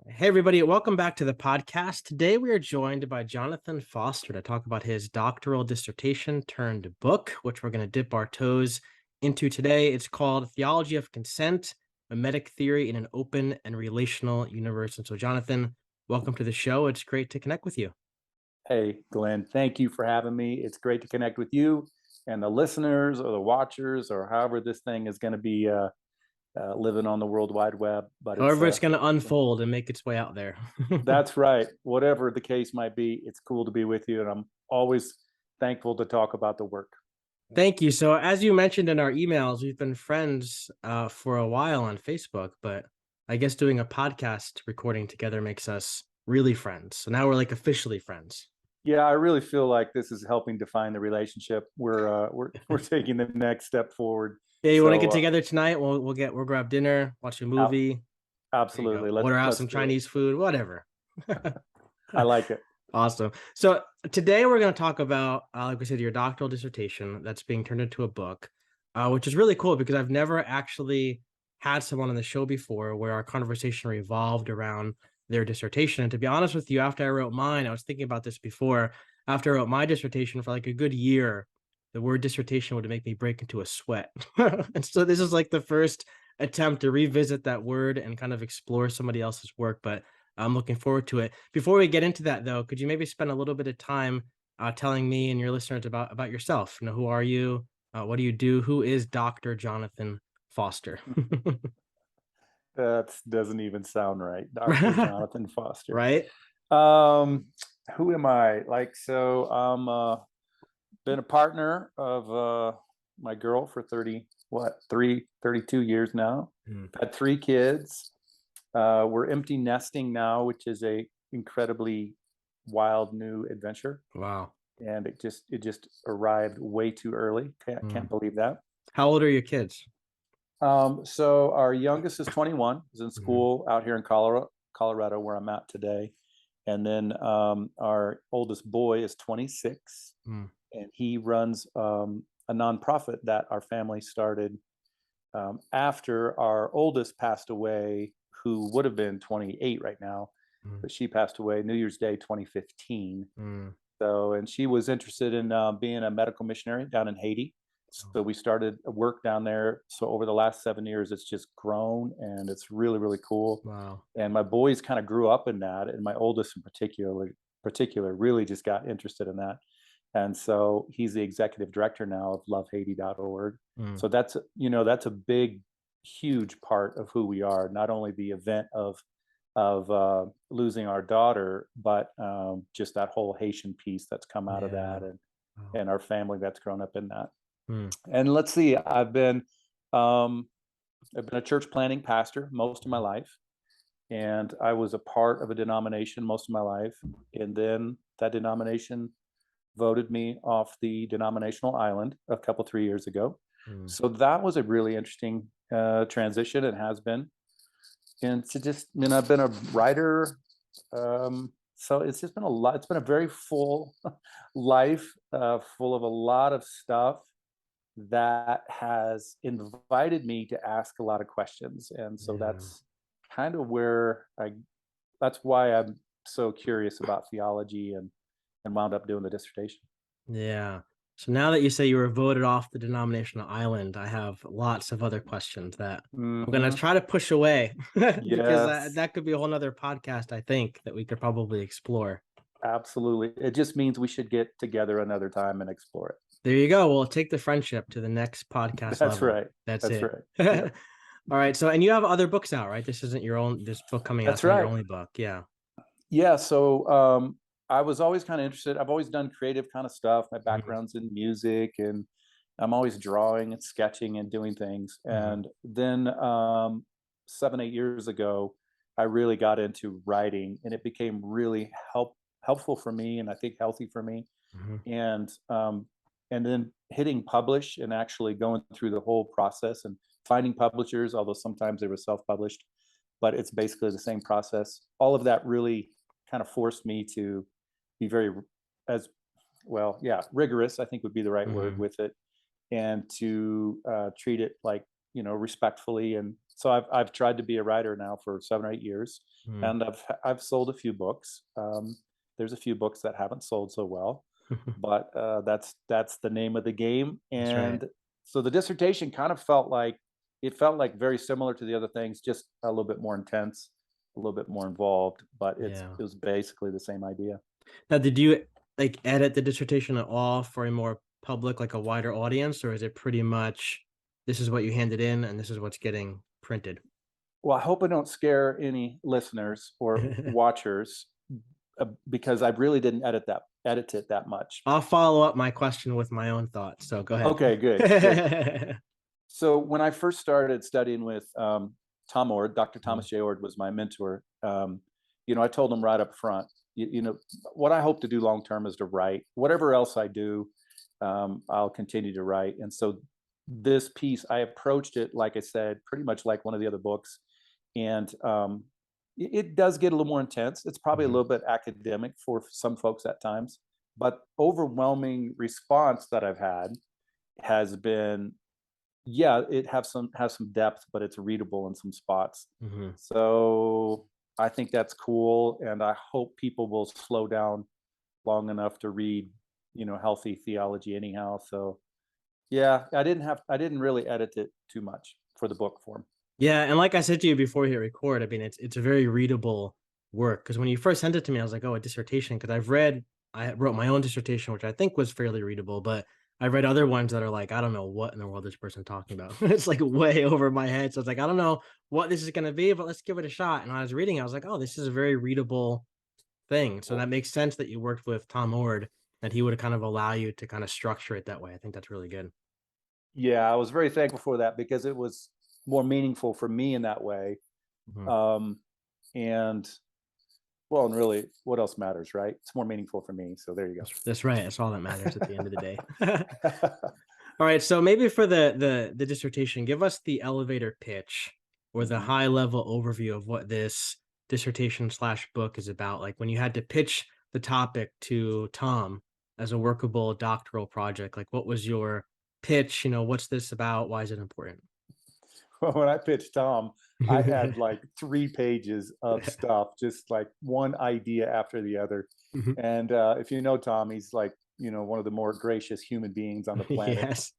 Hey, everybody, welcome back to the podcast. Today, we are joined by Jonathan Foster to talk about his doctoral dissertation turned book, which we're going to dip our toes into today. It's called Theology of Consent, Mimetic Theory in an Open and Relational Universe. And so, Jonathan, welcome to the show. It's great to connect with you. Hey, Glenn, thank you for having me. It's great to connect with you and the listeners or the watchers or however this thing is going to be living on the World Wide Web. But However, it's going to unfold and make its way out there. that's right. Whatever the case might be, it's cool to be with you. And I'm always thankful to talk about the work. Thank you. So, as you mentioned in our emails, we've been friends for a while on Facebook, but I guess doing a podcast recording together makes us really friends. So now we're like officially friends. Yeah, I really feel like this is helping define the relationship. We're taking the next step forward. Yeah, you want to get So together tonight? We'll grab dinner, watch a movie. There you go. absolutely, Order out let's some do it. Chinese food, whatever. I like it. Awesome. So today we're going to talk about, like we said, your doctoral dissertation that's being turned into a book, which is really cool because I've never actually had someone on the show before where our conversation revolved around their dissertation. And to be honest with you, after I wrote mine, I was thinking about this before. After I wrote my dissertation for like a good year, the word dissertation would make me break into a sweat. And so this is like the first attempt to revisit that word and kind of explore somebody else's work. But I'm looking forward to it. Before we get into that, though, could you maybe spend a little bit of time telling me and your listeners about yourself? Who are you? What do you do? Who is Dr. Jonathan Foster? That doesn't even sound right, Dr. Jonathan Foster. Right? Um, who am I? I'm been a partner of my girl for 32 years now. Mm. Had three kids. We're empty nesting now, which is a incredibly wild new adventure. Wow. And it just arrived way too early. Can't Mm. believe that. How old are your kids? So our youngest is 21, is in Mhm. school out here in Colorado, where I'm at today. And then our oldest boy is 26, Mm. and he runs a nonprofit that our family started after our oldest passed away, who would have been 28 right now, Mm. but she passed away New Year's Day 2015. Mm. So, and she was interested in being a medical missionary down in Haiti. So we started work down there. So over the last 7 years, it's just grown and it's really, really cool. Wow. And my boys kind of grew up in that, and my oldest in particular really just got interested in that. And so he's the executive director now of lovehaiti.org. Mm. So that's a big, huge part of who we are. Not only the event of losing our daughter, but just that whole Haitian piece that's come out of Yeah. that, and Wow. our family that's grown up in that. Mm. And let's see, um, I've been a church planting pastor most of my life, and I was a part of a denomination most of my life, and then that denomination voted me off the denominational island a couple 3 years ago. Mm. So that was a really interesting transition. It has been, and to just I've been a writer. So it's just been a lot. It's been a very full life, full of a lot of stuff that has invited me to ask a lot of questions. And so Yeah. that's kind of that's why I'm so curious about theology, and wound up doing the dissertation. Yeah. So now that you say you were voted off the denominational island, I have lots of other questions that I'm going to Hmm. try to push away because Yes, that could be a whole nother podcast, I think, that we could probably explore. absolutely. It just means we should get together another time and explore it. There you go. We'll take the friendship to the next podcast That's level. right. That's That's it. right. All Yep. right. So, and you have other books out, right? This book coming out. That's It's not your right. only book. Yeah. Yeah. So I was always kind of interested. I've always done creative kind of stuff. My Mhm. background's in music, and I'm always drawing and sketching and doing things. Mhm. And then 7, 8 years ago, I really got into writing, and it became really helpful for me, and I think healthy for me. Mhm. And then hitting publish and actually going through the whole process and finding publishers, although sometimes they were self-published, but it's basically the same process. All of that really kind of forced me to be very, as well, yeah, rigorous, I think would be the right word Mhm. with it, and to treat it like respectfully. And so I've tried to be a writer now for 7 or 8 years, Mm. and I've sold a few books. There's a few books that haven't sold so well, but that's the name of the game. That's right. And so the dissertation kind of felt like very similar to the other things, just a little bit more intense, a little bit more involved, but Yeah. it was basically the same idea. Now, did you like edit the dissertation at all for a more public, like a wider audience, or is it pretty much this is what you handed in and this is what's getting printed? Well, I hope I don't scare any listeners or watchers, because I really didn't edit it that much. I'll follow up my question with my own thoughts. So go Okay, good, good. ahead. So when I first started studying with Tom Ord, Dr. Mhm, Thomas J. Ord was my mentor. I told him right up front, what I hope to do long term is to write. Whatever else I do, I'll continue to write. And so this piece, I approached it, like I said, pretty much like one of the other books. And it does get a little more intense. It's probably a mhm, little bit academic for some folks at times, but overwhelming response that I've had has been, yeah, it has some depth, but it's readable in some spots. mhm. So I think that's cool, and I hope people will slow down long enough to read, healthy theology anyhow. So yeah, I didn't really edit it too much for the book form. Yeah, and like I said to you before we hit record, I mean, it's a very readable work because when you first sent it to me, I was like, oh, a dissertation. Because I wrote my own dissertation, which I think was fairly readable, but I read other ones that are like, I don't know what in the world this person talking about. It's like way over my head. So it's like, I don't know what this is going to be, but let's give it a shot. And when I was reading, I was like, oh, this is a very readable thing. So Well, that makes sense that you worked with Tom Ord, that he would kind of allow you to kind of structure it that way. I think that's really good. yeah, I was very thankful for that because it was more meaningful for me in that way. Mhm. Um, and well, and really, what else matters, right? It's more meaningful for me. So there you That's right. That's all that matters at the end of the day. go. All right, so maybe for the dissertation, give us the elevator pitch or the Mhm. high level overview of what this dissertation slash book is about. Like when you had to pitch the topic to Tom as a workable doctoral project, like what was your pitch? What's this about? Why is it important? Well, when I pitched Tom, I had like 3 pages of stuff, just like one idea after the other. And if you know Tom, he's like, one of the more gracious human beings on the planet. Yes.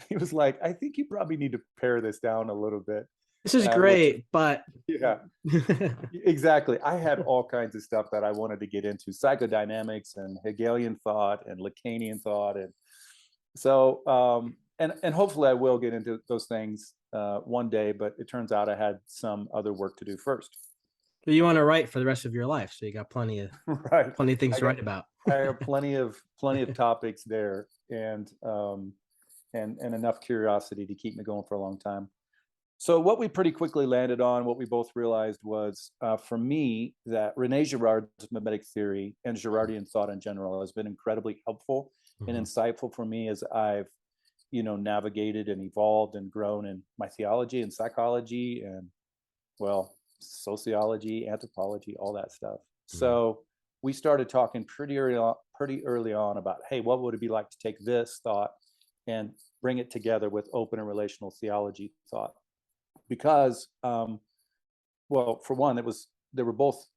He was like, I think you probably need to pare this down a little bit, This is which, great, but yeah, exactly. I had all kinds of stuff that I wanted to get into, psychodynamics and Hegelian thought and Lacanian thought. And so, and hopefully I will get into those things one day, but it turns out I had some other work to do first. you want to write for the rest of your life, so you got Right. plenty of things I to got write about. I have plenty of topics there, and enough curiosity to keep me going for a long time. So what we pretty quickly landed on, what we both realized was, for me, that Rene Girard's mimetic theory and Girardian thought in general has been incredibly helpful and Mhm, insightful for me as I've, navigated and evolved and grown in my theology and psychology and, well, sociology, anthropology, all that stuff. mhm, So we started talking pretty early on about, hey, what would it be like to take this thought and bring it together with open and relational theology thought? Because well, for one, they were both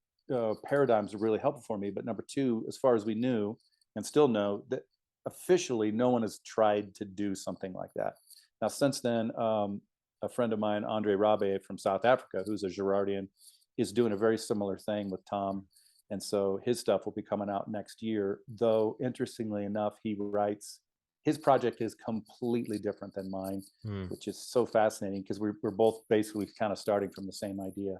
paradigms are really helpful for me, but number two, as far as we knew and still know, that officially no one has tried to do something like that. Now since then, a friend of mine, Andre Rabe from South Africa, who's a Girardian, is doing a very similar thing with Tom, and so his stuff will be coming out next year. Though interestingly enough, he writes, his project is completely different than mine, mhm. which is so fascinating because we're both basically kind of starting from the same idea.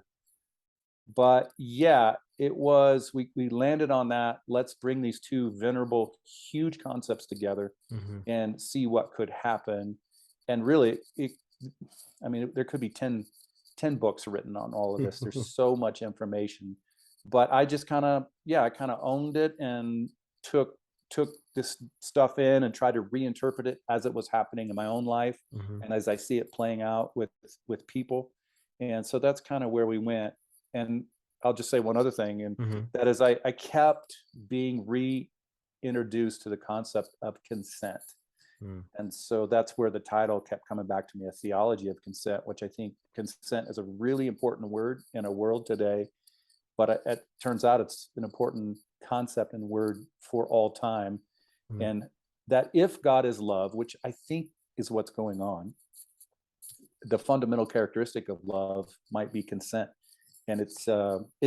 But yeah, we landed on that. Let's bring these two venerable, huge concepts together Mhm. and see what could happen. And really, I mean, there could be 10 books written on all of this. There's so much information. But I just kind of, yeah, I kind of owned it and took this stuff in and tried to reinterpret it as it was happening in my own life Mhm. and as I see it playing out with people. And so that's kind of where we went. And I'll just say one other thing, and Mhm. that is I kept being reintroduced to the concept of consent. Mm. And so that's where the title kept coming back to me, a theology of consent, which I think consent is a really important word in a world today. But it turns out it's an important concept and word for all time. Mm. And that if God is love, which I think is what's going on, the fundamental characteristic of love might be consent. And it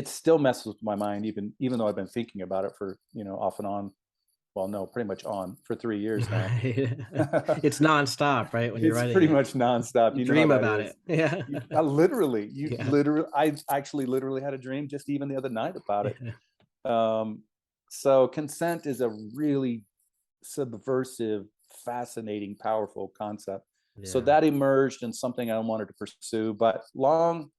still messes with my mind, even though I've been thinking about it for, off and on. Well, no, pretty much on for 3 years now. Right. It's nonstop, right? When you're It's writing pretty it, much nonstop. you You know how dream that about is. it. Yeah. Yeah. I actually literally had a dream just even the other night about it. Yeah. So consent is a really subversive, fascinating, powerful concept. So Yeah. that emerged in something I wanted to pursue. But long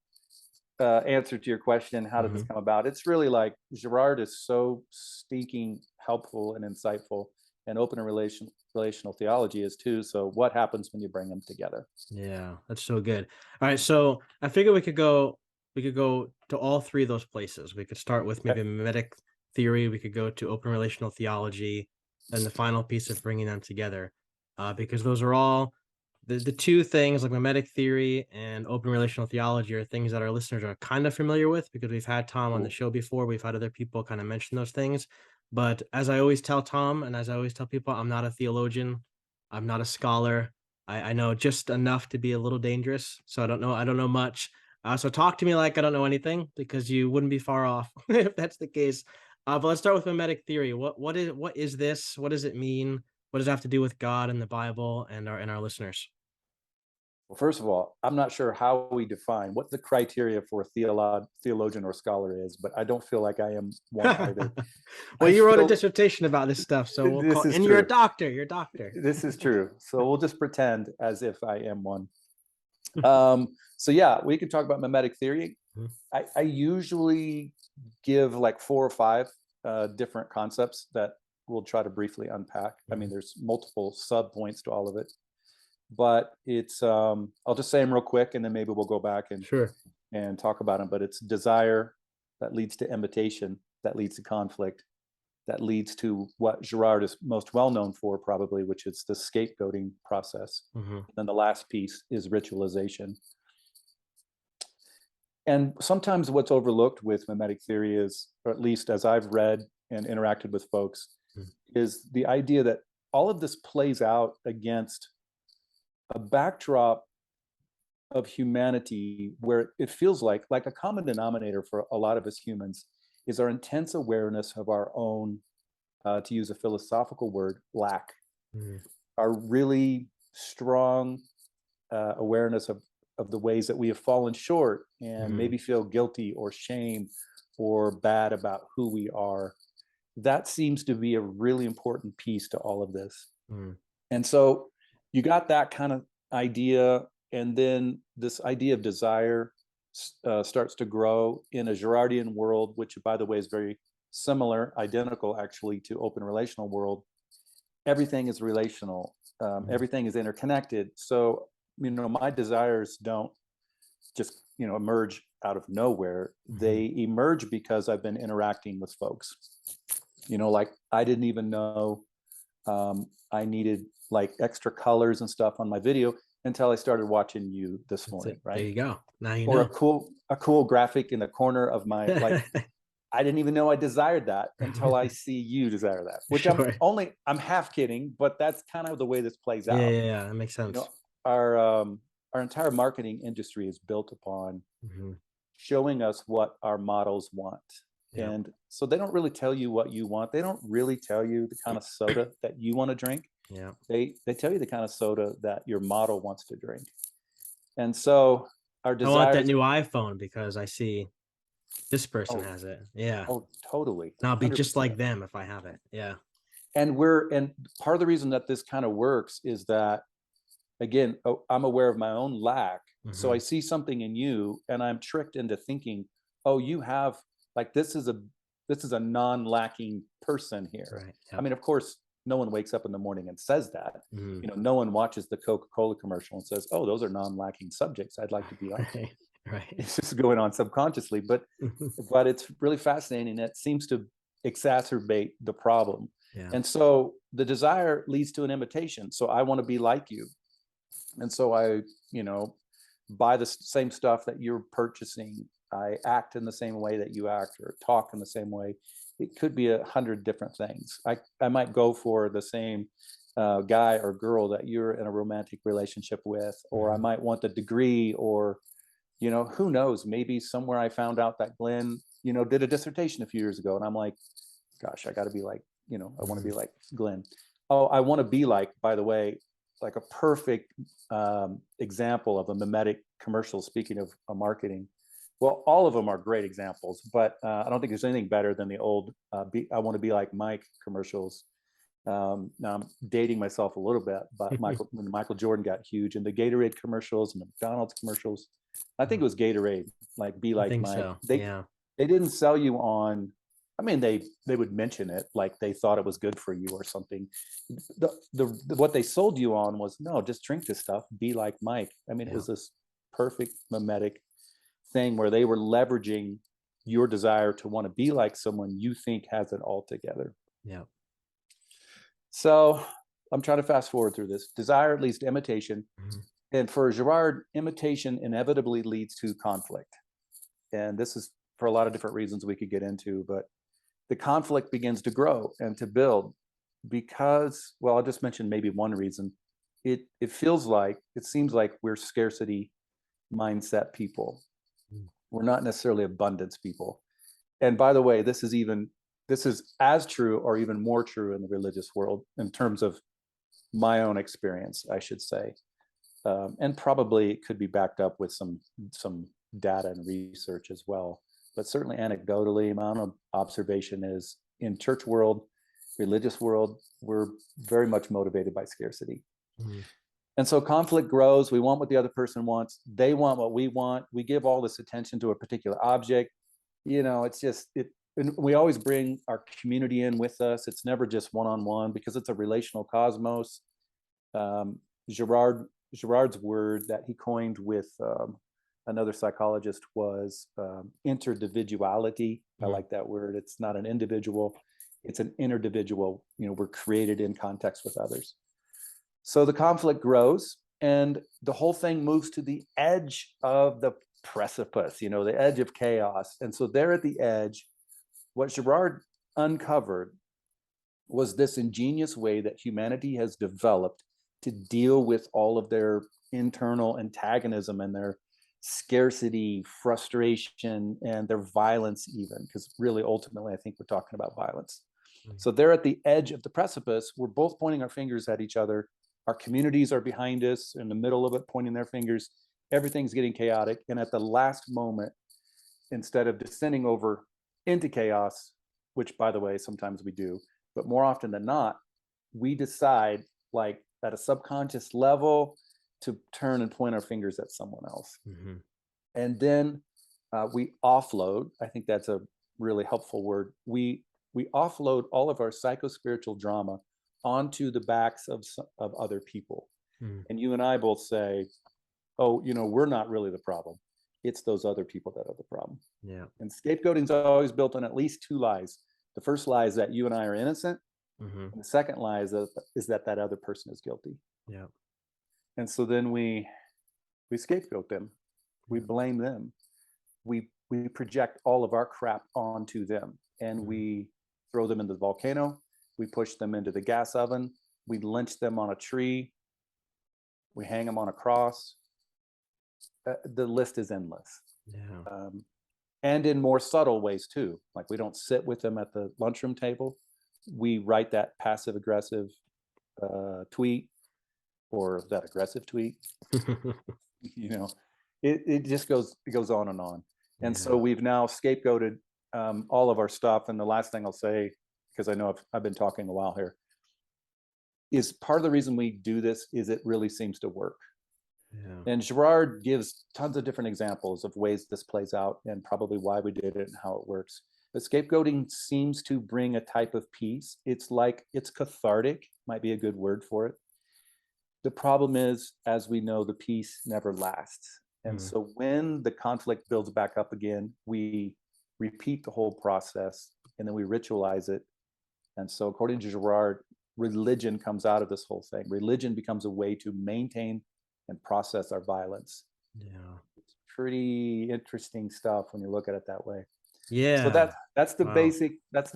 answer to your question, how did this Mhm. come about? It's really like Girard is so stinking helpful and insightful, and open and relational theology is too. So what happens when you bring them together? Yeah, that's so good. All right, so I figure we could go to all three of those places. We could start with Okay. maybe mimetic theory. We could go to open relational theology, and the final piece of bringing them together, because those are all the two things like mimetic theory and open relational theology are things that our listeners are kind of familiar with because we've had Tom on the Cool. show before. We've had other people kind of mention those things. But as I always tell Tom, and as I always tell people, I'm not a theologian. I'm not a scholar. I know just enough to be a little dangerous. So I don't know much. So talk to me like I don't know anything because you wouldn't be far off if that's the case. But let's start with mimetic theory. What is this? What does it mean? What does it have to do with God and the Bible and our listeners? Well, first of all, I'm not sure how we define what the criteria for a theologian or scholar is, but I don't feel like I am one either. Well, I you wrote a feel dissertation about this stuff, so we'll call this is and you're a true. doctor. You're a doctor. This is true. So we'll just pretend as if I am one. So yeah, we can talk about mimetic theory. Mhm. I usually give like 4 or 5 different concepts that we'll try to briefly unpack. I mean, Mhm. there's multiple sub points to all of it, but it's I'll just say them real quick, and then maybe we'll go back Sure. and talk about them. But it's desire that leads to imitation, that leads to conflict, that leads to what Girard is most well known for, probably, which is the scapegoating process. Mhm. And then the last piece is ritualization. And sometimes what's overlooked with mimetic theory is, or at least as I've read and interacted with folks, Mhm. is the idea that all of this plays out against a backdrop of humanity where it feels like a common denominator for a lot of us humans is our intense awareness of our own, to use a philosophical word, lack, Mhm. our really strong awareness of the ways that we have fallen short and Mhm. maybe feel guilty or shame or bad about who we are. That seems to be a really important piece to all of this. Mhm. And so you got that kind of idea, and then this idea of desire starts to grow in a Girardian world, which, by the way, is very similar, identical actually, to open relational world. Everything is relational. Mhm. Everything is interconnected. So, my desires don't just, emerge out of nowhere. Mhm. They emerge because I've been interacting with folks. Like I didn't even know I needed like extra colors and stuff on my video until I started watching you this That's morning, it. There right? you go. Now you Or know. a cool graphic in the corner of my, like, I didn't even know I desired that until I see you desire that, which Sure. I'm half kidding, but that's kind of the way this plays Yeah, out. yeah, yeah. That makes You sense. know, our entire marketing industry is built upon Mhm. showing us what our models want. Yeah. And so they don't really tell you what you want. They don't really tell you the kind of soda that you want to drink. Yeah. They tell you the kind of soda that your model wants to drink. And so our I want that desires, new iPhone because I see this person oh, has it. Yeah. totally, And I'll be just 100%. like them if I have it. Yeah. And part of the reason that this kind of works is that, again, I'm aware of my own lack. So I Mhm. see something in you and I'm tricked into thinking, oh, you have, like, this is a non-lacking person here. Right. I Yep. mean, of course, no one wakes up in the morning and says that. Mhm. No one watches the Coca-Cola commercial and says, oh, those are non-lacking subjects I'd like to be like. Right. Right. It's just going on subconsciously, but it's really fascinating. It seems to exacerbate the problem. Yeah. And so the desire leads to an imitation. So I want to be like you. And so I, you know, buy the same stuff that you're purchasing. I act in the same way that you act, or talk in the same way. It could be 100 different things. I might go for the same guy or girl that you're in a romantic relationship with, or I Mhm. might want the degree, or, you know, who knows, maybe somewhere I found out that Glenn, you know, did a dissertation a few years ago. And I'm like, gosh, I got to be like, you know, I want to Mhm. be like Glenn. Oh, I want to be like, by the way, like a perfect example of a mimetic commercial. Speaking of marketing, well, all of them are great examples, but I don't think there's anything better than the old I want to be like Mike commercials. Now I'm dating myself a little bit, but when Michael Jordan got huge, and the Gatorade commercials and the McDonald's commercials, I think it was Gatorade, like be I like think Mike. so. They Yeah. they didn't sell you on, I mean, they would mention it like they thought it was good for you or something. What they sold you on was, no, just drink this stuff, be like Mike. I mean, it Yeah. was this perfect mimetic thing where they were leveraging your desire to want to be like someone you think has it all together. Yeah. So I'm trying to fast forward through this. Desire leads to imitation. Mhm. And for Girard, imitation inevitably leads to conflict. And this is for a lot of different reasons we could get into, but the conflict begins to grow and to build because, well, I'll just mention maybe one reason. It feels like, it seems like we're scarcity mindset people. Mm. We're not necessarily abundance people. And by the way, this is as true or even more true in the religious world in terms of my own experience, I should say. And probably it could be backed up with some data and research as well. But certainly anecdotally, my own observation is in church world, religious world, we're very much motivated by scarcity. Mhm. And so conflict grows. We want what the other person wants. They want what we want. We give all this attention to a particular object. You know, it's just it. And we always bring our community in with us. It's never just one-on-one because it's a relational cosmos. Um, Girard's word that he coined with another psychologist was interdividuality. I Mhm. like that word. It's not an individual; it's an interdividual. You know, we're created in context with others. So the conflict grows, and the whole thing moves to the edge of the precipice. You know, the edge of chaos. And so there at the edge, what Girard uncovered was this ingenious way that humanity has developed to deal with all of their internal antagonism and their scarcity, frustration, and their violence, even, because really, ultimately, I think we're talking about violence. Mhm. So they're at the edge of the precipice. We're both pointing our fingers at each other. Our communities are behind us, in the middle of it, pointing their fingers. Everything's getting chaotic. And at the last moment, instead of descending over into chaos, which, by the way, sometimes we do, but more often than not, we decide, like at a subconscious level, to turn and point our fingers at someone else. Mhm. And then we offload. I think that's a really helpful word. We offload all of our psycho-spiritual drama onto the backs of other people. Mhm. And you and I both say, oh, you know, we're not really the problem. It's those other people that are the problem. Yeah. And scapegoating is always built on at least two lies. The first lie is that you and I are innocent. Mhm. And the second lie is that that other person is guilty. Yeah. And so then we scapegoat them. We Yeah. blame them. We project all of our crap onto them, and Mhm. we throw them into the volcano. We push them into the gas oven. We lynch them on a tree. We hang them on a cross. The list is endless. Yeah. Um, and in more subtle ways too. Like we don't sit with them at the lunchroom table. We write that passive aggressive tweet or that aggressive tweet. You know, it just goes on and on. And Yeah. so we've now scapegoated all of our stuff. And the last thing I'll say, because I know I've been talking a while here, is part of the reason we do this is it really seems to work. Yeah. And Girard gives tons of different examples of ways this plays out and probably why we did it and how it works. But scapegoating seems to bring a type of peace. It's like it's cathartic, might be a good word for it. The problem is, as we know, the peace never lasts. And Mhm. so when the conflict builds back up again, we repeat the whole process and then we ritualize it And so, according to Girard, religion comes out of this whole thing. Religion becomes a way to maintain and process our violence. Yeah. It's pretty interesting stuff when you look at it that way. So Yeah. Wow. that's the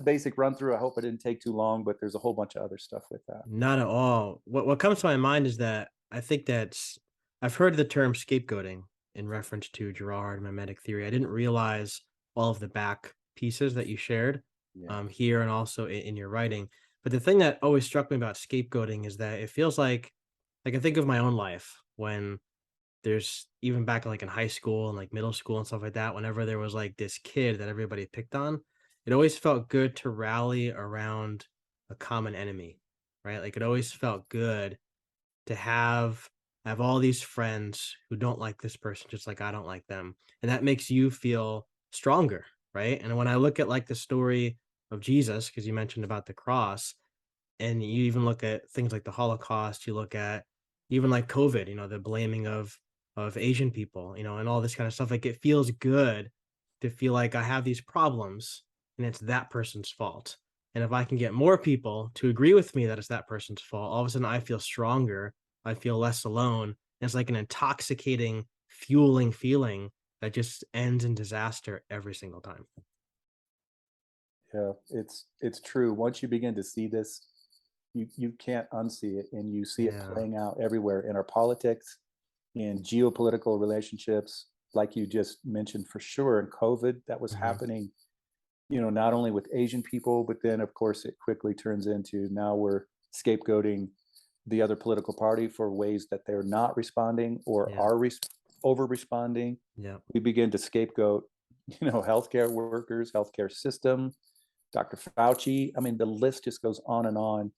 basic run through. I hope I didn't take too long, but there's a whole bunch of other stuff with that. Not at all. What comes to my mind is that I think I've heard the term scapegoating in reference to Girard mimetic theory. I didn't realize all of the back pieces that you shared Yeah. here and also in your writing. But the thing that always struck me about scapegoating is that it feels like I think of my own life when there's even back like in high school and like middle school and stuff like that, whenever there was like this kid that everybody picked on, it always felt good to rally around a common enemy, right? Like it always felt good to have all these friends who don't like this person just like I don't like them. And that makes you feel stronger, right? And when I look at like the story of Jesus, because you mentioned about the cross, and you even look at things like the Holocaust, you look at even like COVID, the blaming of Asian people, and all this kind of stuff. Like it feels good to feel like I have these problems and it's that person's fault. And if I can get more people to agree with me that it's that person's fault, all of a sudden I feel stronger. I feel less alone. And it's like an intoxicating, fueling feeling that just ends in disaster every single time. Yeah, it's true. Once you begin to see this, you can't unsee it, and you see it Yeah. playing out everywhere in our politics, in geopolitical relationships, like you just mentioned for sure. In COVID, that was Hmm. happening, not only with Asian people, but then of course it quickly turns into now we're scapegoating the other political party for ways that they're not responding or Yeah. are over responding. Yeah. We begin to scapegoat, healthcare workers, healthcare system, Dr. Fauci. I mean, the list just goes on and on.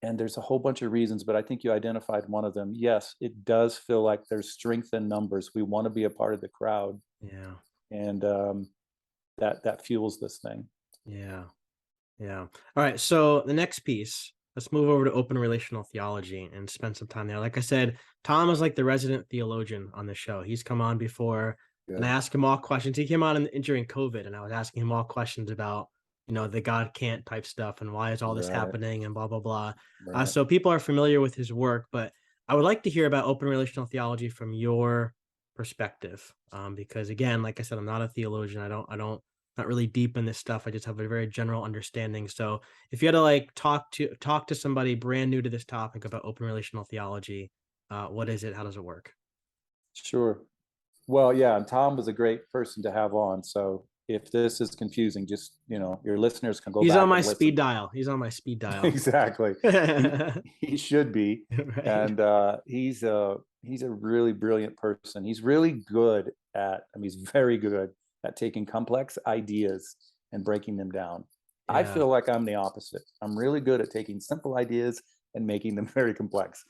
And there's a whole bunch of reasons, but I think you identified one of them. Yes, it does feel like there's strength in numbers. We want to be a part of the crowd, Yeah. and that fuels this thing. Yeah. Yeah. All right. So the next piece, let's move over to open relational theology and spend some time there. Like I said, Tom is like the resident theologian on the show. He's come on before and I Good. ask him all questions. He came on during COVID and I was asking him all questions about, the God can't type stuff and why is all this Right. happening and blah, blah, blah. Right. So people are familiar with his work, but I would like to hear about open relational theology from your perspective. Because again, like I said, I'm not a theologian. I don't not really deep in this stuff. I just have a very general understanding. So if you had to like talk to somebody brand new to this topic about open relational theology, what is it? How does it work? Sure. Well, yeah, and Tom was a great person to have on. So if this is confusing, just your listeners can go He's on back my and listen. speed dial. He's on my speed dial. Exactly. He Right. he should be, and he's a really brilliant person. He's really good at. I mean, he's very good at taking complex ideas and breaking them down. I Yeah. feel like I'm the opposite. I'm really good at taking simple ideas and making them very complex.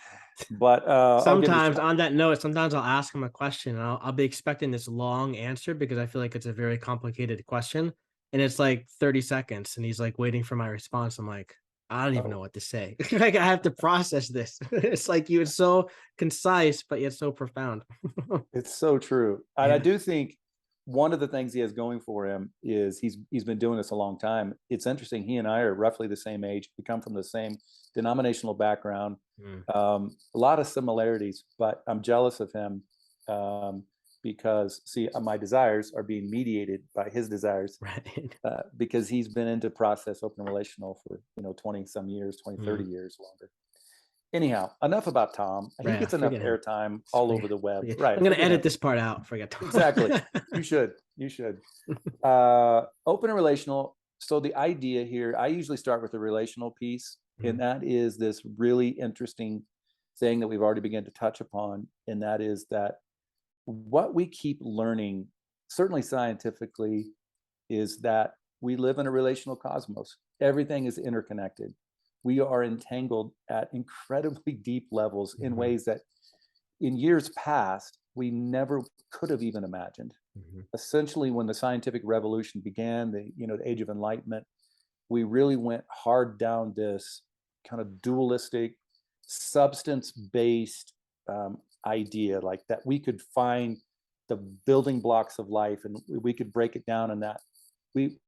But I'll give you Sometimes some. on that note, sometimes I'll ask him a question and I'll be expecting this long answer because I feel like it's a very complicated question. And it's like 30 seconds and he's like waiting for my response. I'm like, I don't even know Oh, what to say. Like I have to process this. It's like it's so concise, but yet so profound. it's so true. And I Yeah. do think one of the things he has going for him is he's been doing this a long time. It's interesting. He and I are roughly the same age. We come from the same denominational background. Mm, A lot of similarities, but I'm jealous of him because see, my desires are being mediated by his desires right. because he's been into process open relational for 20 some years, 20, 30 Mm, years longer. Anyhow, enough about Tom. He right. gets enough Forget him. airtime all over the web. I'm Right. gonna Forget edit him. this part out. Forget. Exactly. You should. You should. Open and relational. So the idea here, I usually start with the relational piece, and Mm, that is this really interesting thing that we've already begun to touch upon, and that is that what we keep learning, certainly scientifically, is that we live in a relational cosmos. Everything is interconnected. We are entangled at incredibly deep levels in mhm, ways that in years past we never could have even imagined. mhm. Essentially, when the scientific revolution began, the age of enlightenment, we really went hard down this kind of dualistic, substance-based idea, like that we could find the building blocks of life and we could break it down in that we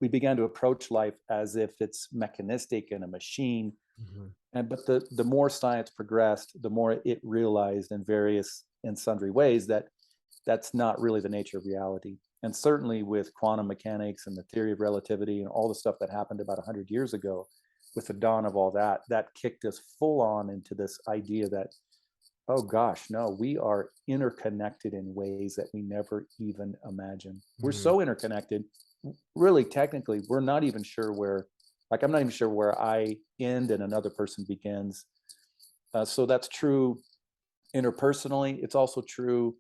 began to approach life as if it's mechanistic and a machine. Mhm. And but the more science progressed, the more it realized in various and sundry ways that that's not really the nature of reality. And certainly with quantum mechanics and the theory of relativity and all the stuff that happened about 100 years ago, with the dawn of all that, that kicked us full on into this idea that, oh gosh, no, we are interconnected in ways that we never even imagined. We're Mhm. so interconnected. Really, technically, we're not even sure where, like, I'm not even sure where I end and another person begins. So that's true interpersonally. It's also true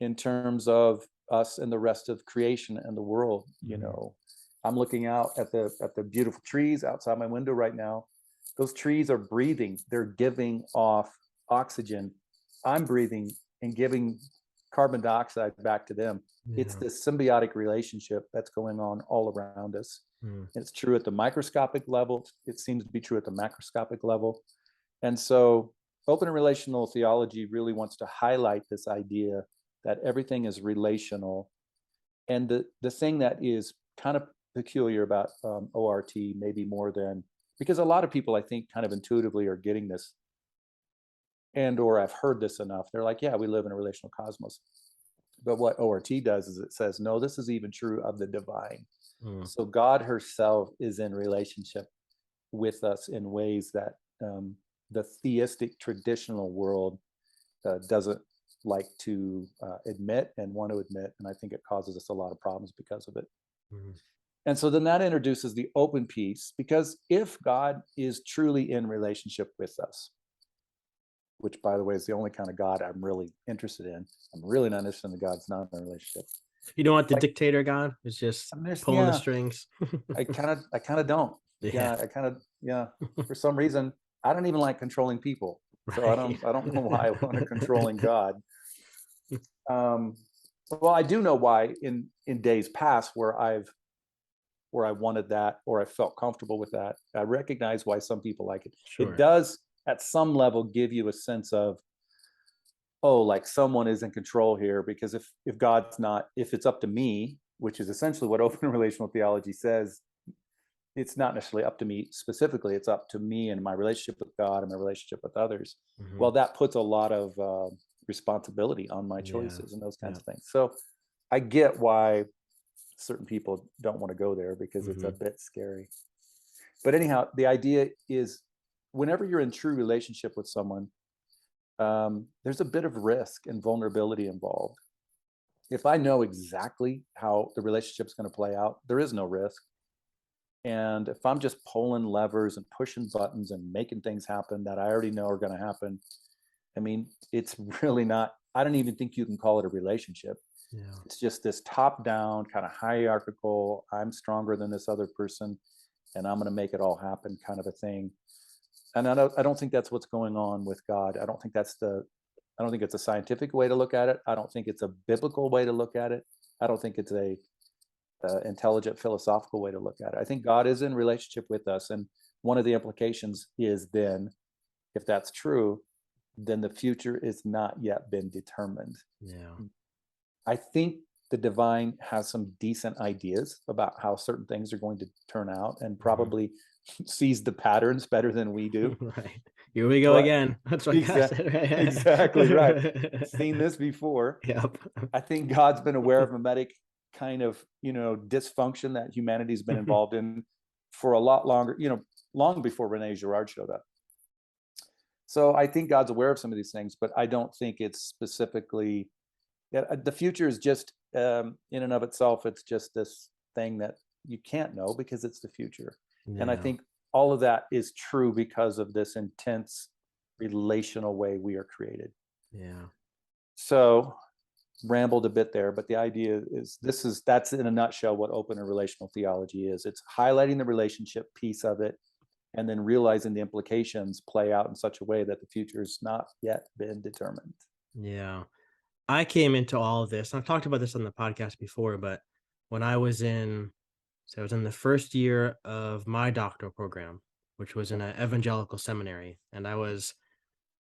in terms of us and the rest of creation and the world. Mhm. I'm looking out at the beautiful trees outside my window right now. Those trees are breathing. They're giving off oxygen. I'm breathing and giving carbon dioxide back to them. It's Yeah. this symbiotic relationship that's going on all around us. Mm. It's true at the microscopic level. It seems to be true at the macroscopic level. And so open and relational theology really wants to highlight this idea that everything is relational. And the thing that is kind of peculiar about ORT, maybe more than, because a lot of people I think kind of intuitively are getting this, and or I've heard this enough. They're like, yeah, we live in a relational cosmos. But what ORT does is it says, no, this is even true of the divine. Mm. So God herself is in relationship with us in ways that the theistic traditional world doesn't like to admit and want to admit. And I think it causes us a lot of problems because of it. Mhm. And so then that introduces the open piece, because if God is truly in relationship with us, which by the way is the only kind of God I'm really interested in, I'm really not interested in the God's not in a relationship. You don't want the Like, dictator God? It's just I'm just, pulling the yeah, strings. I kind of don't. Yeah. Yeah, I kind of, yeah. For some reason, I don't even like controlling people. So Right. I don't know why I want a controlling God. Um, well, I do know why in days past where I wanted that or I felt comfortable with that. I recognize why some people like it. It Sure. does at some level give you a sense of, oh, like someone is in control here, because if God's not, if it's up to me, which is essentially what open relational theology says, it's not necessarily up to me specifically, it's up to me and my relationship with God and my relationship with others. Mhm. Well, that puts a lot of responsibility on my Yeah. choices and those kinds Yeah. of things. So I get why certain people don't want to go there, because it's a Mhm. bit scary. But anyhow, the idea is, whenever you're in true relationship with someone, there's a bit of risk and vulnerability involved. If I know exactly how the relationship is going to play out, there is no risk. And if I'm just pulling levers and pushing buttons and making things happen that I already know are going to happen, I mean, it's really not, I don't even think you can call it a relationship. Yeah. It's just this top down kind of hierarchical, I'm stronger than this other person and I'm going to make it all happen kind of a thing. And I don't think that's what's going on with God. I don't think it's a scientific way to look at it. I don't think it's a biblical way to look at it. I don't think it's a intelligent philosophical way to look at it. I think God is in relationship with us, and one of the implications is then, if that's true, then the future is not yet been determined. Yeah. I think the divine has some decent ideas about how certain things are going to turn out, and Mhm. probably sees the patterns better than we do. Right. Here we go But again. That's what God exactly, said, right? exactly right. Seen this before. Yep. I think God's been aware of mimetic kind of, dysfunction that humanity's been involved in for a lot longer, long before Rene Girard showed up. So I think God's aware of some of these things, but I don't think it's specifically, yeah, the future is just in and of itself, it's just this thing that you can't know because it's the future. And I Yeah. think all of that is true because of this intense relational way we are created. Yeah. So rambled a bit there, but the idea is that's in a nutshell what open and relational theology is. It's highlighting the relationship piece of it and then realizing the implications play out in such a way that the future has not yet been determined. Yeah. I came into all of this. I've talked about this on the podcast before, but when I was in the first year of my doctoral program, which was in an evangelical seminary, and I was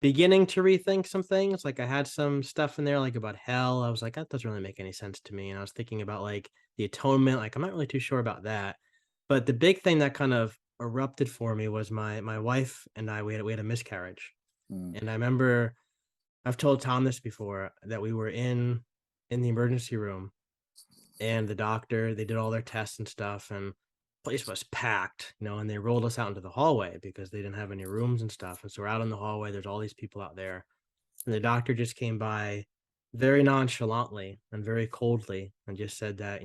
beginning to rethink some things. Like I had some stuff in there like about hell. I was like, that doesn't really make any sense to me. And I was thinking about like the atonement. Like I'm not really too sure about that. But the big thing that kind of erupted for me was my wife and I we had a miscarriage. Mm, And I remember I've told Tom this before that we were in the emergency room and the doctor, they did all their tests and stuff, and place was packed, and they rolled us out into the hallway because they didn't have any rooms and stuff. And so we're out in the hallway, there's all these people out there. And the doctor just came by very nonchalantly and very coldly and just said that,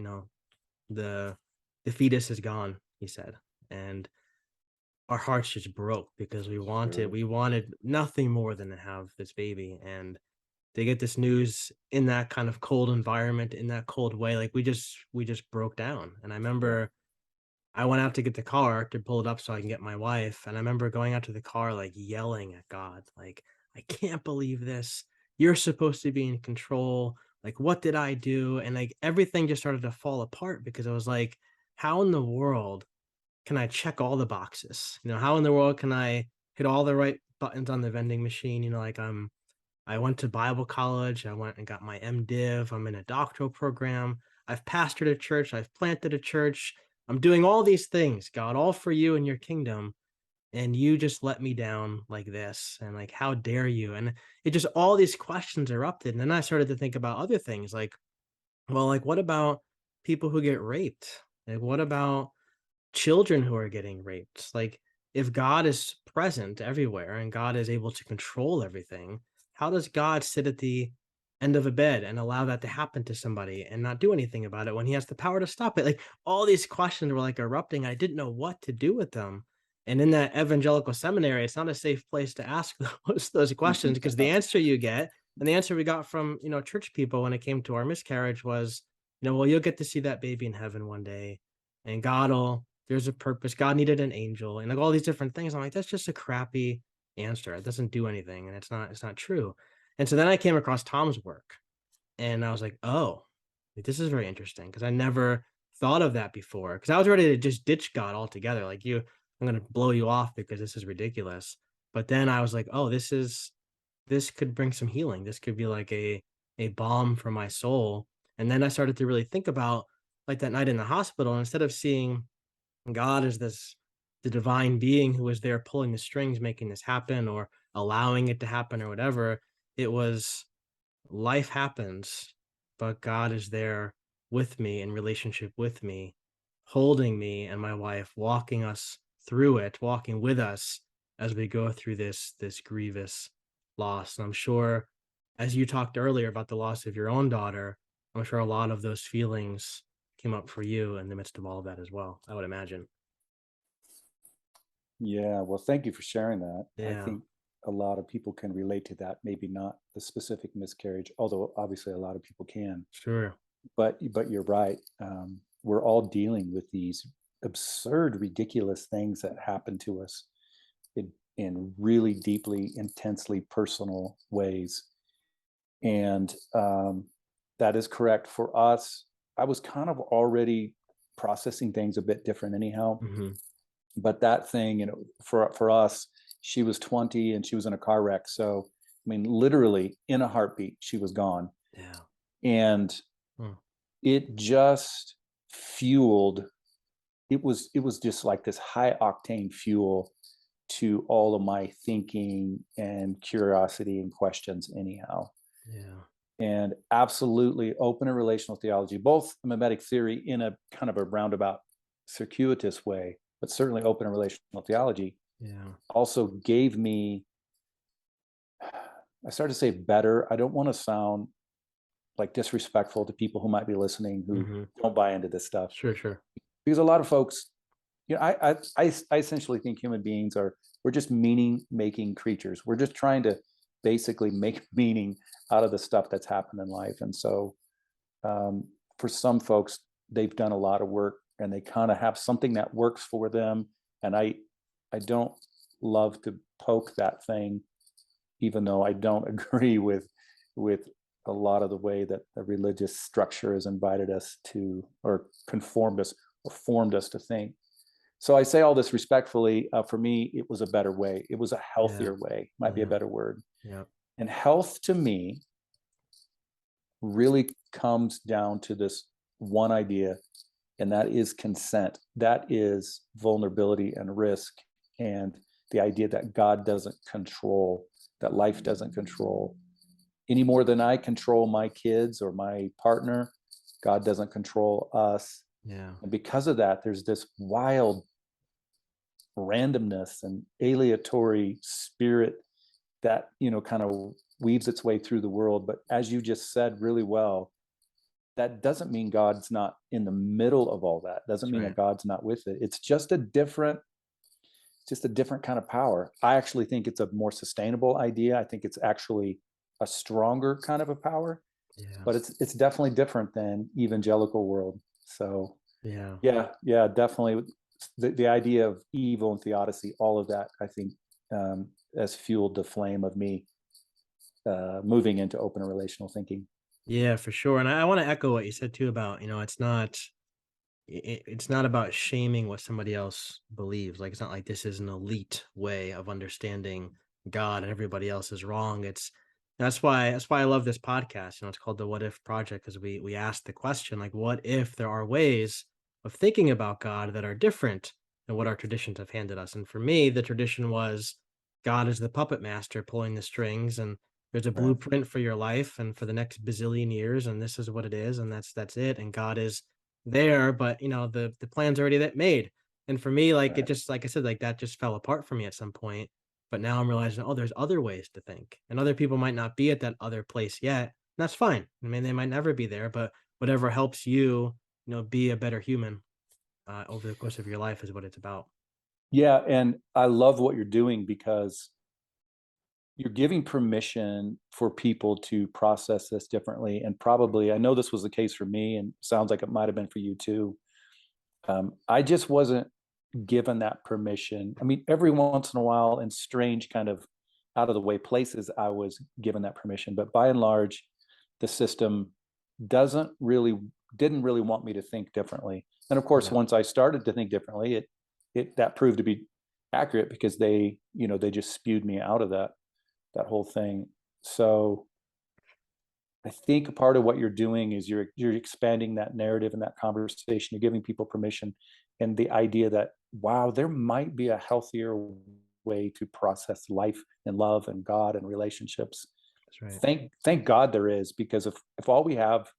the the fetus is gone, he said. And our hearts just broke because we wanted sure. we wanted nothing more than to have this baby. And they get this news in that kind of cold environment, in that cold way, like we just broke down. And I Yeah. remember I went out to get the car to pull it up so I can get my wife, and I remember going out to the car, like, yelling at God, like, "I can't believe this. You're supposed to be in control. Like, what did I do?" And, like, everything just started to fall apart because I was like, "How in the world can I check all the boxes? How in the world can I hit all the right buttons on the vending machine?" Like, I went to Bible college. I went and got my MDiv. I'm in a doctoral program. I've pastored a church. I've planted a church. I'm doing all these things, God, all for you and your kingdom. And you just let me down like this. And like, how dare you? And it just all these questions erupted. And then I started to think about other things like, well, like, what about people who get raped? Like, what about children who are getting raped? Like, if God is present everywhere and God is able to control everything, how does God sit at the end of a bed and allow that to happen to somebody and not do anything about it when he has the power to stop it? Like, all these questions were like erupting. I didn't know what to do with them. And in that evangelical seminary, it's not a safe place to ask those questions, because the answer you get, and the answer we got from, church people when it came to our miscarriage was, well, you'll get to see that baby in heaven one day, and there's a purpose. God needed an angel and like all these different things. I'm like, that's just a crappy answer. It doesn't do anything and it's not true. And so then I came across Tom's work and I was like, oh, like, this is very interesting because I never thought of that before. Because I was ready to just ditch God altogether. Like, I'm gonna blow you off because this is ridiculous. But then I was like, oh, this could bring some healing. This could be like a balm for my soul. And then I started to really think about like that night in the hospital. And instead of seeing God is the divine being who was there pulling the strings, making this happen or allowing it to happen or whatever. It was life happens, but God is there with me in relationship with me, holding me and my wife, walking us through it, walking with us as we go through this grievous loss. And I'm sure as you talked earlier about the loss of your own daughter, I'm sure a lot of those feelings came up for you in the midst of all of that as well, I would imagine. Yeah, well, thank you for sharing that. I Yeah, think a lot of people can relate to that. Maybe not the specific miscarriage, although obviously a lot of people can. sure. But you're right. We're all dealing with these absurd, ridiculous things that happen to us in really deeply, intensely personal ways. And that is correct for us. I was kind of already processing things a bit different anyhow. Mhm. But that thing, for us, she was 20 and she was in a car wreck. So, I mean, literally in a heartbeat, she was gone. Yeah. And Mm. it just fueled, it was just like this high octane fuel to all of my thinking and curiosity and questions anyhow. Yeah. And absolutely open and relational theology, both mimetic theory in a kind of a roundabout circuitous way, but certainly open and relational theology Yeah. also gave me, I started to say better. I don't want to sound like disrespectful to people who might be listening who Mhm. don't buy into this stuff, Sure, sure. because a lot of folks, I essentially think human beings we're just meaning making creatures. We're just trying to basically make meaning out of the stuff that's happened in life. And so um, for some folks, they've done a lot of work and they kind of have something that works for them. And I don't love to poke that thing, even though I don't agree with a lot of the way that the religious structure has invited us to, or conformed us, or formed us to think. So I say all this respectfully. For me, it was a better way. It was a Yeah. healthier way, might be a Yeah. better word. Yeah. And health to me really comes down to this one idea, and that is consent. That is vulnerability and risk, and the idea that God doesn't control, that life doesn't control any more than I control my kids or my partner. God doesn't control us. Yeah. And because of that, there's this wild randomness and aleatory spirit that, kind of weaves its way through the world. But as you just said really well, that doesn't mean God's not in the middle of all that. Doesn't That's mean right. that God's not with it. It's just a different kind of power. I actually think it's a more sustainable idea. I think it's actually a stronger kind of a power, Yeah. but it's definitely different than evangelical world. So Yeah. yeah, definitely the idea of evil and theodicy, all of that, I think, has fueled the flame of me moving into open and relational thinking. Yeah, for sure. And I want to echo what you said too about, it's not about shaming what somebody else believes. Like, it's not like this is an elite way of understanding God and everybody else is wrong. That's why I love this podcast. It's called the What If Project, because we ask the question, like, what if there are ways of thinking about God that are different than what our traditions have handed us? And for me, the tradition was God is the puppet master pulling the strings, and there's a Right. blueprint for your life and for the next bazillion years, and this is what it is, and that's it. And God is there, but the plan's already that made. And for me, like, it Right. just, like I said, like, that just fell apart for me at some point. But now I'm realizing, oh, there's other ways to think, and other people might not be at that other place yet. And that's fine. I mean, they might never be there, but whatever helps you, be a better human over the course of your life is what it's about. Yeah, and I love what you're doing because you're giving permission for people to process this differently. And probably, I know this was the case for me, and sounds like it might have been for you too. I just wasn't given that permission. I mean, every once in a while, in strange kind of out of the way places, I was given that permission. But by and large, the system doesn't really didn't really want me to think differently. And of course, Yeah. once I started to think differently, it that proved to be accurate because they just spewed me out of that whole thing. So I think a part of what you're doing is you're expanding that narrative and that conversation. You're giving people permission, and the idea that, wow, there might be a healthier way to process life and love and God and relationships. That's right. Thank God there is, because if all we have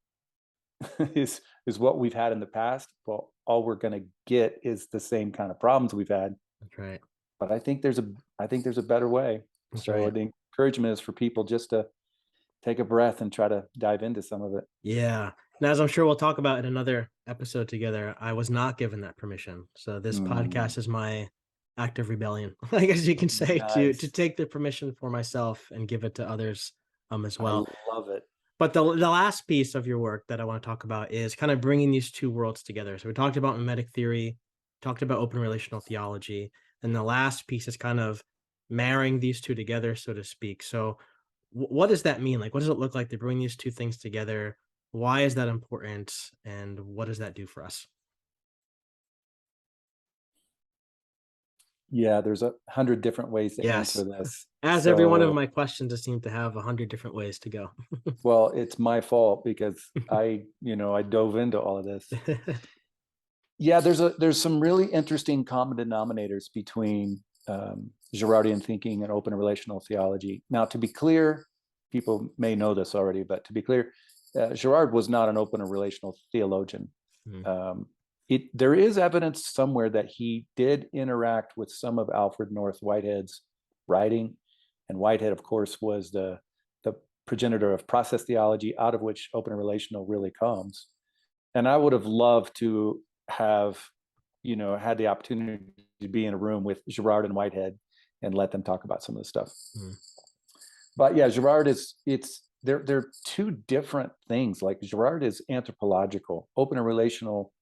is what we've had in the past, well, all we're going to get is the same kind of problems we've had. That's right. But I think there's a better way. That's So right. the encouragement is for people just to take a breath and try to dive into some of it. Yeah. And as I'm sure we'll talk about in another episode together, I was not given that permission. So this Mm, podcast is my act of rebellion, I guess you can say, to nice. take the permission for myself and give it to others as I well. love it. But the last piece of your work that I want to talk about is kind of bringing these two worlds together. So we talked about mimetic theory, talked about open relational theology, and the last piece is kind of marrying these two together, so to speak. So what does that mean? Like, what does it look like to bring these two things together? Why is that important? And what does that do for us? Yeah, there's 100 different ways to answer Yes. this. As every one of So, my questions just seem to have 100 different ways to go. well, it's my fault because I dove into all of this. Yeah, there's some really interesting common denominators between Girardian thinking and open relational theology. Now, to be clear, people may know this already, but to be clear, Girard was not an open and relational theologian. Mm, Um, there is evidence somewhere that he did interact with some of Alfred North Whitehead's writing, and Whitehead, of course, was the progenitor of process theology, out of which open and relational really comes. And I would have loved to have, had the opportunity to be in a room with Girard and Whitehead and let them talk about some of the stuff. mm, But yeah, Girard they're two different things. Like, Girard is anthropological. Open and relational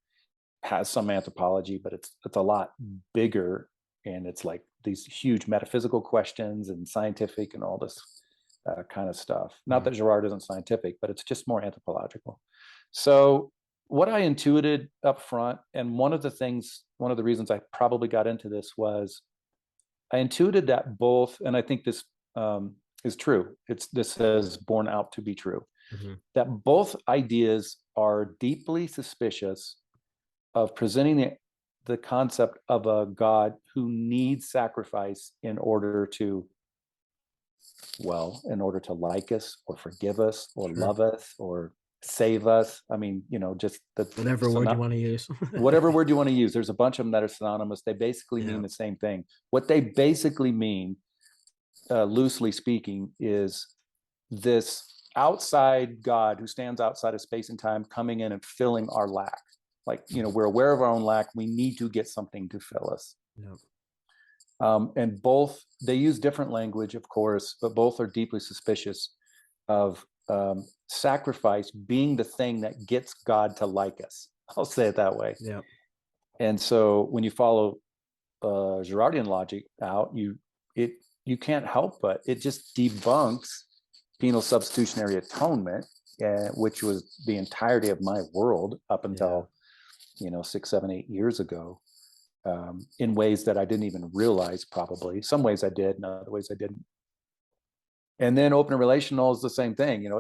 has some anthropology, but it's a lot bigger, and it's like these huge metaphysical questions and scientific and all this kind of stuff. Not mm, that Girard isn't scientific, but it's just more anthropological. So what I intuited up front, and one of the things one of the reasons I probably got into this was I intuited that both, and I think this is true. This has borne out to be true, that both ideas are deeply suspicious of presenting the concept of a God who needs sacrifice in order to like us or forgive us or love us or save us. I mean, just whatever word you want to use. whatever word you want to use. There's a bunch of them that are synonymous. They basically mean the same thing. What they basically mean, loosely speaking, is this outside God who stands outside of space and time coming in and filling our lack. Like, we're aware of our own lack. We need to get something to fill us. And both, they use different language, of course, but both are deeply suspicious of sacrifice being the thing that gets God to like us. I'll say it that way. Yeah. And so when you follow Girardian logic out, you can't help but it just debunks penal substitutionary atonement, which was the entirety of my world up until 6, 7, 8 years ago, in ways that I didn't even realize. Probably some ways I did, and other ways I didn't. And then open relational is the same thing.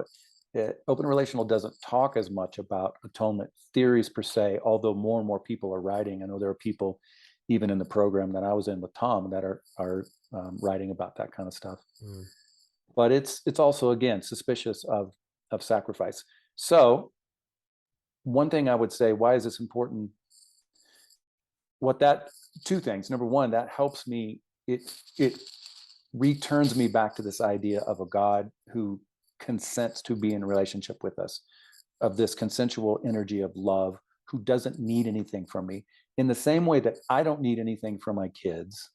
Open relational doesn't talk as much about atonement theories per se, although more and more people are writing. I know there are people even in the program that I was in with Tom that are writing about that kind of stuff. But it's also, again, suspicious of sacrifice. So one thing I would say, why is this important? Two things. Number one, that helps me. It returns me back to this idea of a God who consents to be in a relationship with us, of this consensual energy of love, who doesn't need anything from me, in the same way that I don't need anything from my kids.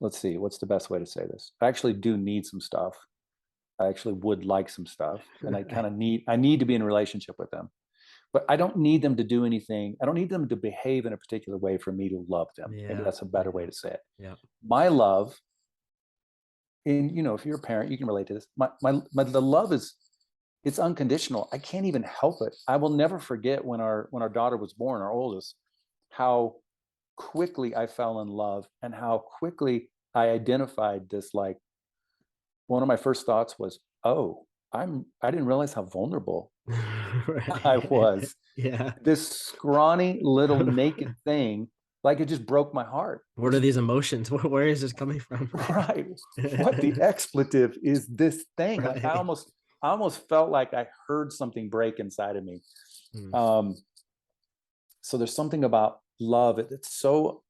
Let's see, what's the best way to say this? I actually do need some stuff. I actually would like some stuff, and I need to be in a relationship with them. But I don't need them to do anything. I don't need them to behave in a particular way for me to love them. Maybe that's a better way to say it. Yeah. My love, and if you're a parent, you can relate to this. The love it's unconditional. I can't even help it. I will never forget when our daughter was born, our oldest, how quickly I fell in love and how quickly I identified this. Like, one of my first thoughts was, oh, I didn't realize how vulnerable I was. Yeah. This scrawny little naked thing, like, it just broke my heart. What are these emotions? Where is this coming from? Right. What the expletive is this thing? Like, I almost felt like I heard something break inside of me. So there's something about love. It's so,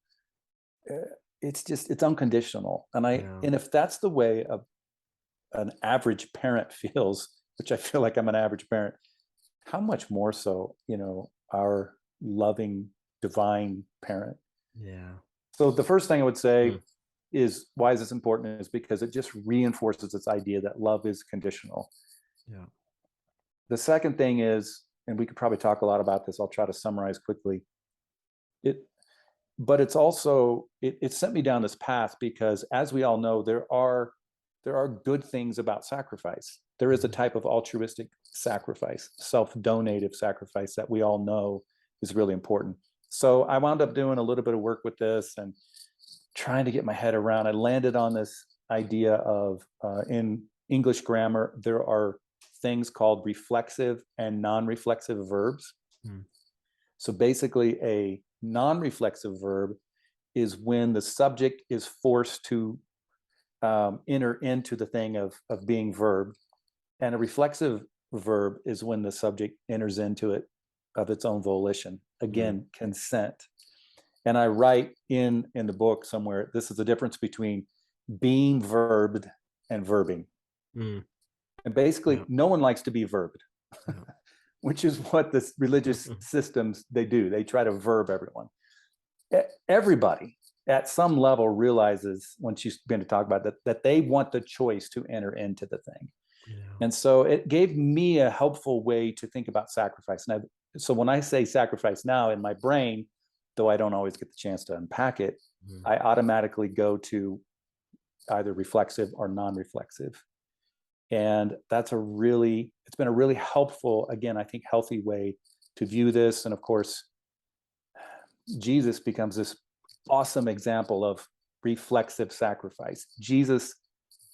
it's unconditional. And if that's the way an average parent feels, which I feel like I'm an average parent, how much more so, our loving divine parent. Yeah. So the first thing I would say is, why is this important, is because it just reinforces this idea that love is conditional. Yeah. The second thing is, and we could probably talk a lot about this, I'll try to summarize quickly. But it's also, it sent me down this path because, as we all know, there are good things about sacrifice. There is a type of altruistic sacrifice, self-donative sacrifice, that we all know is really important. So I wound up doing a little bit of work with this and trying to get my head around. I landed on this idea of, in English grammar, there are things called reflexive and non-reflexive verbs. So basically, a non-reflexive verb is when the subject is forced to enter into the thing of being verb, and a reflexive verb is when the subject enters into it of its own volition. Again, consent. And I write in the book somewhere, this is the difference between being verbed and verbing. And basically, no one likes to be verbed, which is what the religious systems, they do. They try to verb everyone. Everybody at some level realizes, once you begin to talk about that they want the choice to enter into the thing. And so it gave me a helpful way to think about sacrifice. And so when I say sacrifice now, in my brain, though I don't always get the chance to unpack it, I automatically go to either reflexive or non-reflexive. And it's been a really helpful, again, I think, healthy way to view this. And of course, Jesus becomes this awesome example of reflexive sacrifice. Jesus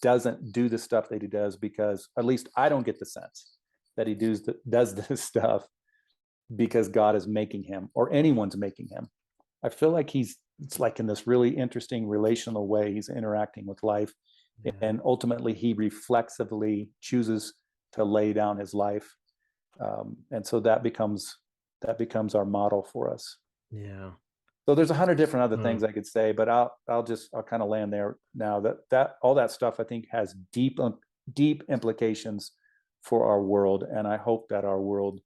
doesn't do the stuff that he does because, at least I don't get the sense that he does this stuff because God is making him or anyone's making him. I feel like it's like in this really interesting relational way he's interacting with life, Yeah. and ultimately he reflexively chooses to lay down his life, and so that becomes our model for us. Yeah. So there's 100 different other Mm. things I could say, but I'll kind of land there now. That all that stuff I think has deep implications for our world, and I hope that our world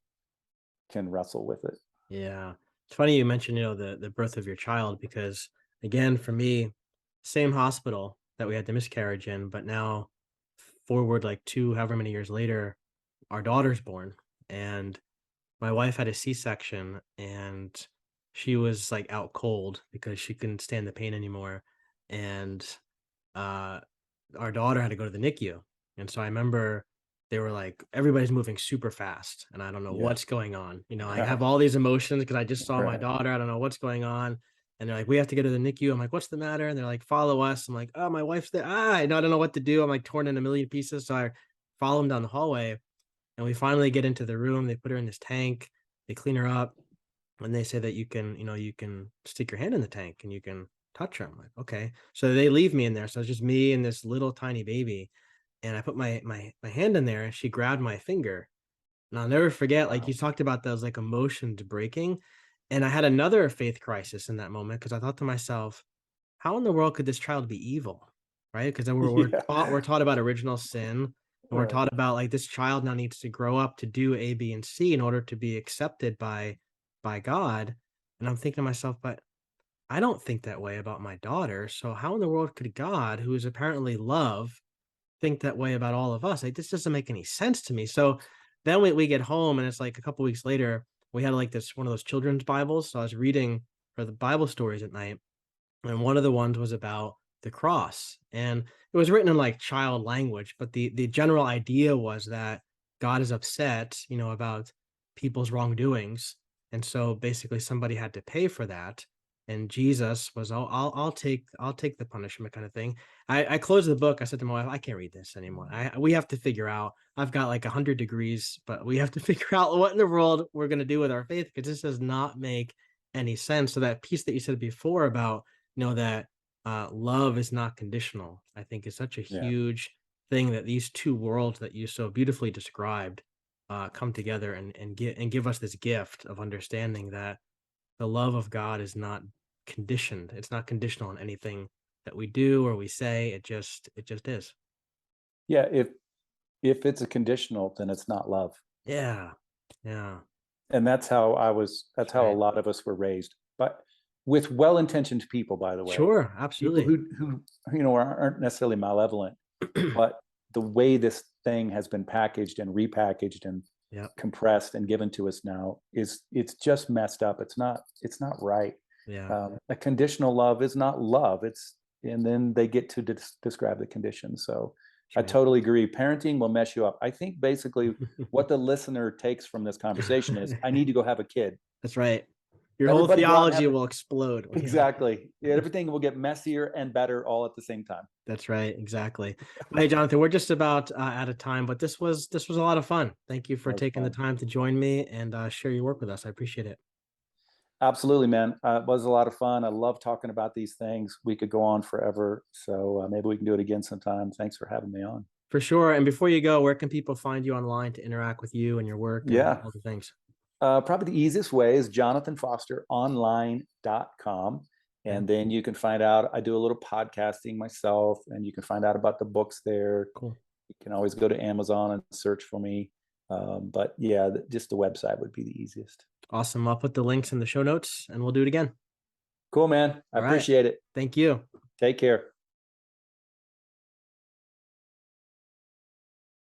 can wrestle with it. Yeah. It's funny you mentioned, the birth of your child, because again, for me, same hospital that we had the miscarriage in, but now forward like two, however many years later, our daughter's born. And my wife had a C-section, and she was like out cold because she couldn't stand the pain anymore. And uh our daughter had to go to the NICU. And so I remember they were like, everybody's moving super fast and I don't know Yeah. what's going on. I have Right. all these emotions because I just saw my Right. daughter. I don't know what's going on. And they're like, we have to go to the NICU. I'm like, what's the matter? And they're like, follow us. I'm like, oh, my wife's there. I don't know what to do. I'm like torn in a million pieces. So I follow them down the hallway, and we finally get into the room. They put her in this tank. They clean her up. And they say that you can stick your hand in the tank and you can touch her. I'm like, okay. So they leave me in there. So it's just me and this little tiny baby. And I put my hand in there, and she grabbed my finger. And I'll never forget, like Wow. you talked about those like emotions breaking. And I had another faith crisis in that moment because I thought to myself, how in the world could this child be evil? Right? Because Yeah. we're taught about original sin, and we're Right. taught about like this child now needs to grow up to do A, B, and C in order to be accepted by God. And I'm thinking to myself, but I don't think that way about my daughter. So how in the world could God, who is apparently love, think that way about all of us? Like this doesn't make any sense to me. So then we get home, and it's like a couple weeks later, we had like this one of those children's Bibles. So I was reading for the Bible stories at night, and one of the ones was about the cross, and it was written in like child language, but the general idea was that God is upset, about people's wrongdoings, and so basically somebody had to pay for that, and Jesus was, I'll take the punishment, kind of thing. I closed the book. I said to my wife, I can't read this anymore. We have to figure out. I've got like 100 degrees, but we have to figure out what in the world we're going to do with our faith, because this does not make any sense. So that piece that you said before about, that love is not conditional, I think is such a Yeah. huge thing, that these two worlds that you so beautifully described come together and give us this gift of understanding that the love of God is not conditioned. It's not conditional on anything that we do or we say. It just is. Yeah. If it's a conditional, then it's not love. Yeah. Yeah. And that's That's how a right. lot of us were raised, but with well-intentioned people, by the way, Sure. people Absolutely. who aren't necessarily malevolent, but the way this thing has been packaged and repackaged and Yep. compressed and given to us now it's just messed up. It's not right. Yeah. A conditional love is not love. And then they get to describe the conditions. So That's I right. totally agree. Parenting will mess you up. I think basically what the listener takes from this conversation is, I need to go have a kid. That's right. Your whole Everybody go out and theology have a will explode when you have a kid. exactly. Everything will get messier and better all at the same time. That's right, exactly. Well, hey, Jonathan, we're just about out of time, but this was a lot of fun. Thank you for That was taking the fun. time to join me and share your work with us. I appreciate it. Absolutely, man. It was a lot of fun. I love talking about these things. We could go on forever. So maybe we can do it again sometime. Thanks for having me on. For sure. And before you go, where can people find you online to interact with you and your work and Yeah. all the things? Probably the easiest way is jonathanfosteronline.com. Okay, And then you can find out, I do a little podcasting myself, and you can find out about the books there. cool. You can always go to Amazon and search for me. But yeah, just the website would be the easiest. Awesome. I'll put the links in the show notes and we'll do it again. Cool, man. I All right. appreciate it. Thank you. Take care.